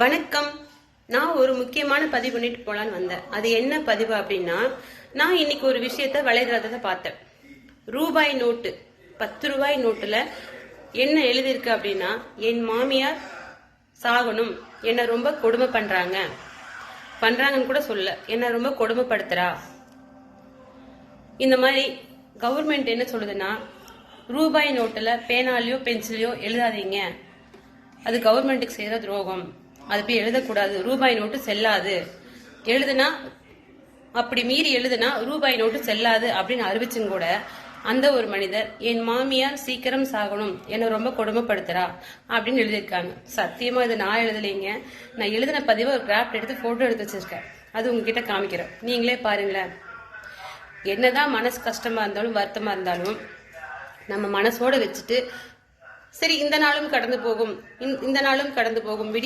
வணக்கம். நான் ஒரு முக்கியமான பதிவு பண்ணிட்டு போலான்னு வந்தேன். அது என்ன பதிவு அப்படின்னா, நான் இன்னைக்கு ஒரு விஷயத்த வலைதளத்தை பார்த்தேன். ரூபாய் நோட்டு, 10 ரூபாய் நோட்டுல என்ன எழுதியிருக்கு அப்படின்னா, என் மாமியார் சாகணும், என்ன ரொம்ப கொடுமை பண்றாங்கன்னு கூட சொல்ல, என்ன ரொம்ப கொடுமைப்படுத்துறா. இந்த மாதிரி கவர்மெண்ட் என்ன சொல்லுதுன்னா, ரூபாய் நோட்டுல பேனாலையோ பென்சிலையோ எழுதாதீங்க, அது கவர்மெண்ட்டுக்கு செய்யற துரோகம், அது போய் எழுதக்கூடாது, ரூபாய் நோட்டு செல்லாது, எழுதுனா அப்படி மீறி எழுதுனா ரூபாய் நோட்டு செல்லாது அப்படின்னு அறிவிச்சும் கூட அந்த ஒரு மனிதர் என் மாமியார் சீக்கிரம் சாகணும், என்ன ரொம்ப கொடுமைப்படுத்துறா அப்படின்னு எழுதியிருக்காங்க. சத்தியமா இது நான் எழுதலைங்க. நான் எழுதின பதிவை ஒரு கிராஃப்ட் எடுத்து போட்டோ எடுத்து வச்சிருக்கேன். அது உங்ககிட்ட காமிக்கிறேன், நீங்களே பாருங்களேன். என்னதான் மனசு கஷ்டமா இருந்தாலும் வருத்தமா இருந்தாலும் நம்ம மனசோட வச்சுட்டு சரி இந்த நாளும் கடந்து போகும், விடிய